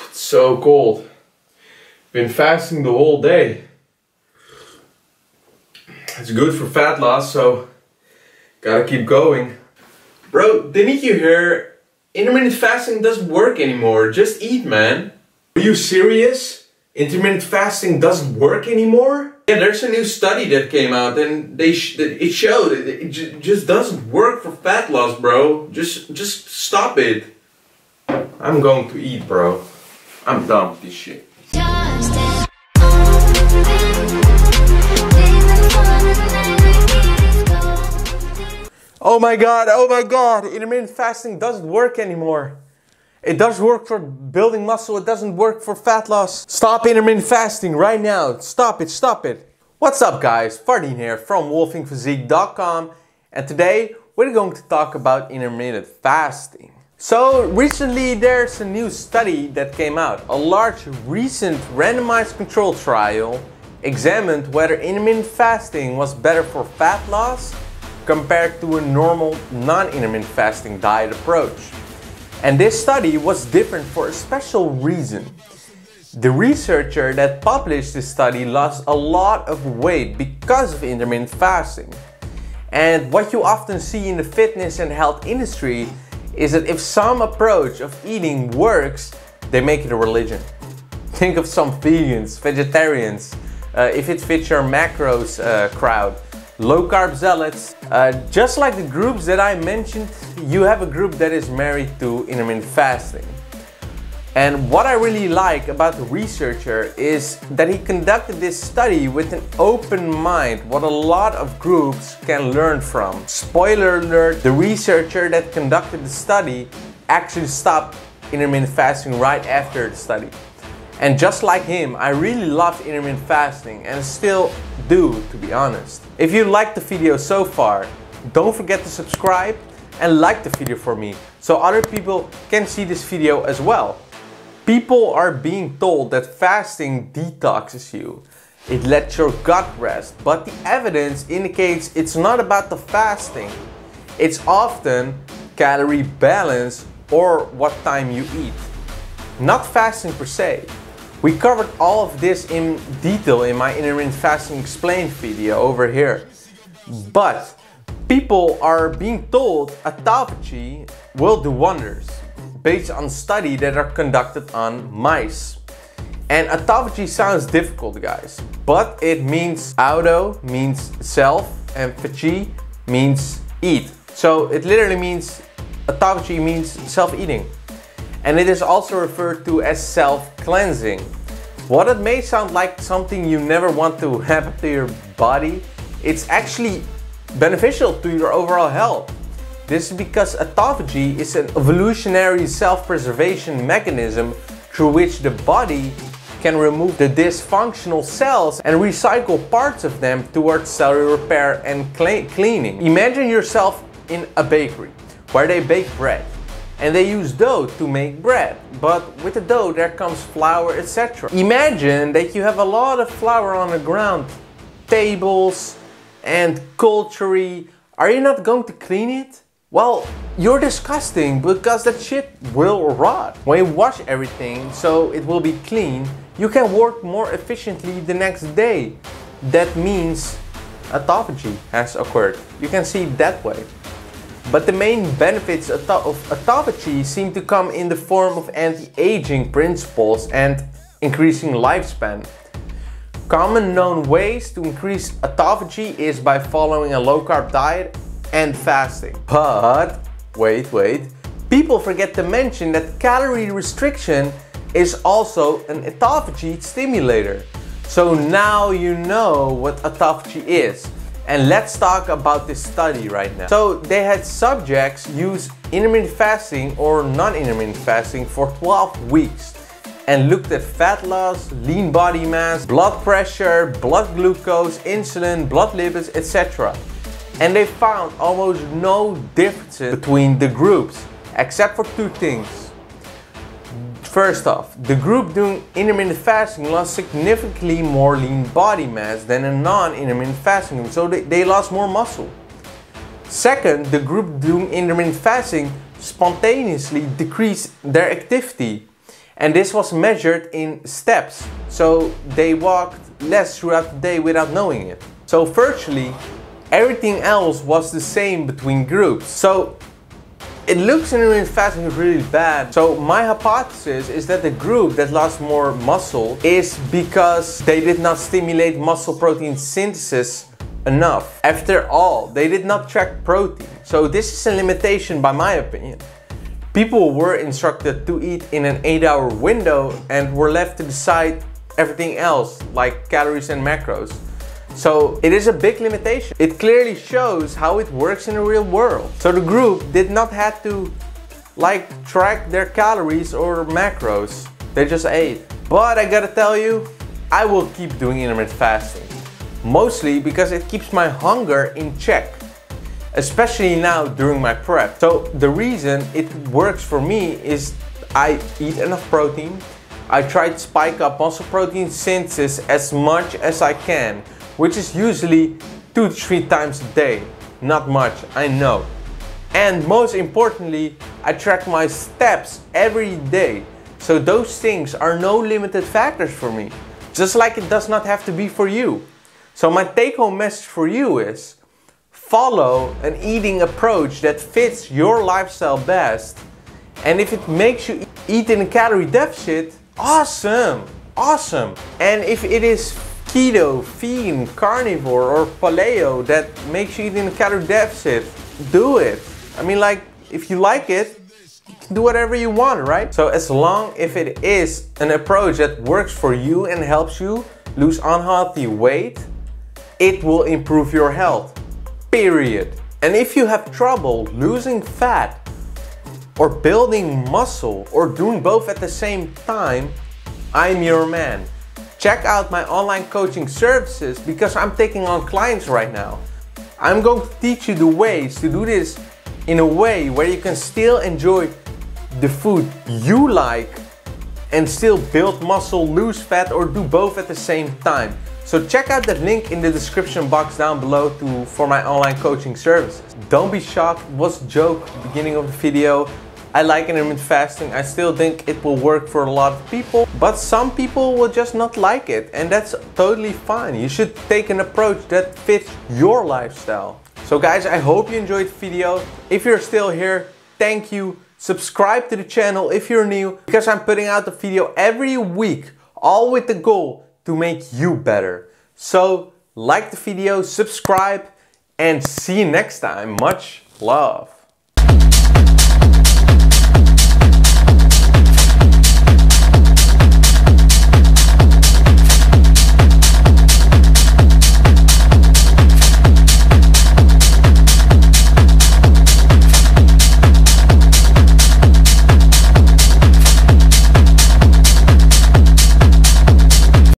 It's so cold. Been fasting the whole day. It's good for fat loss, so gotta keep going. Bro, didn't you hear? Intermittent fasting doesn't work anymore. Just eat, man. Are you serious? Intermittent fasting doesn't work anymore? Yeah, there's a new study that came out and it showed it just doesn't work for fat loss, bro. Just stop it. I'm going to eat, bro. I'm done with this shit. Oh my god, intermittent fasting doesn't work anymore. It does work for building muscle, it doesn't work for fat loss. Stop intermittent fasting right now. Stop it, stop it. What's up guys, Fardeen here from wolfingphysique.com, and today we're going to talk about intermittent fasting. So recently there's a new study that came out. A large recent randomized control trial examined whether intermittent fasting was better for fat loss compared to a normal non-intermittent fasting diet approach. And this study was different for a special reason. The researcher that published this study lost a lot of weight because of intermittent fasting. And what you often see in the fitness and health industry is that if some approach of eating works, they make it a religion. Think of some vegans, vegetarians, if it fits your macros crowd. Low carb zealots. Just like the groups that I mentioned, you have a group that is married to intermittent fasting. And what I really like about the researcher is that he conducted this study with an open mind, what a lot of groups can learn from. Spoiler alert, the researcher that conducted the study actually stopped intermittent fasting right after the study. And just like him, I really loved intermittent fasting and still do, to be honest. If you liked the video so far, don't forget to subscribe and like the video for me so other people can see this video as well. People are being told that fasting detoxes you. It lets your gut rest, but the evidence indicates it's not about the fasting. It's often calorie balance or what time you eat, not fasting per se. We covered all of this in detail in my intermittent fasting explained video over here. But people are being told autophagy will do wonders based on studies that are conducted on mice. And autophagy sounds difficult, guys, but it means auto means self and phagy means eat. So it literally means, autophagy means self-eating. And it is also referred to as self-cleansing. While it may sound like something you never want to happen to your body, it's actually beneficial to your overall health. This is because autophagy is an evolutionary self-preservation mechanism through which the body can remove the dysfunctional cells and recycle parts of them towards cellular repair and cleaning. Imagine yourself in a bakery where they bake bread. And they use dough to make bread, but with the dough there comes flour, etc. Imagine that you have a lot of flour on the ground, tables and poultry. Are you not going to clean it? Well, you're disgusting because that shit will rot. When you wash everything so it will be clean, you can work more efficiently the next day. That means autophagy has occurred. You can see it that way. But the main benefits of autophagy seem to come in the form of anti-aging principles and increasing lifespan. Common known ways to increase autophagy is by following a low-carb diet and fasting. But wait, people forget to mention that calorie restriction is also an autophagy stimulator. So now you know what autophagy is. And let's talk about this study right now. So they had subjects use intermittent fasting or non-intermittent fasting for 12 weeks and looked at fat loss, lean body mass, blood pressure, blood glucose, insulin, blood lipids, etc. And they found almost no differences between the groups except for two things. First off, the group doing intermittent fasting lost significantly more lean body mass than a non-intermittent fasting group, so they lost more muscle. Second, the group doing intermittent fasting spontaneously decreased their activity. And this was measured in steps. So they walked less throughout the day without knowing it. So virtually everything else was the same between groups. So it looks intermittent fasting is really bad. So my hypothesis is that the group that lost more muscle is because they did not stimulate muscle protein synthesis enough. After all, they did not track protein. So this is a limitation by my opinion. People were instructed to eat in an 8-hour window and were left to decide everything else like calories and macros. So it is a big limitation. It clearly shows how it works in the real world. So the group did not have to track their calories or macros. They just ate. But I gotta tell you, I will keep doing intermittent fasting. Mostly because it keeps my hunger in check. Especially now during my prep. So the reason it works for me is I eat enough protein. I try to spike up muscle protein synthesis as much as I can, which is usually 2 to 3 times a day. Not much, I know. And most importantly, I track my steps every day. So those things are no limited factors for me. Just like it does not have to be for you. So my take-home message for you is, follow an eating approach that fits your lifestyle best. And if it makes you eat in a calorie deficit, awesome, awesome. And if it is keto, vegan, carnivore or paleo that makes you eat in a calorie deficit, do it. I mean, if you like it, you can do whatever you want, right? So as long as it is an approach that works for you and helps you lose unhealthy weight, it will improve your health, period. And if you have trouble losing fat or building muscle or doing both at the same time, I'm your man. Check out my online coaching services because I'm taking on clients right now. I'm going to teach you the ways to do this in a way where you can still enjoy the food you like and still build muscle, lose fat, or do both at the same time. So check out that link in the description box down below for my online coaching services. Don't be shocked, it was a joke at the beginning of the video. I like intermittent fasting. I still think it will work for a lot of people, but some people will just not like it, and that's totally fine. You should take an approach that fits your lifestyle. So guys, I hope you enjoyed the video. If you're still here, thank you. Subscribe to the channel if you're new, because I'm putting out a video every week, all with the goal to make you better. So like the video, subscribe, and see you next time. Much love.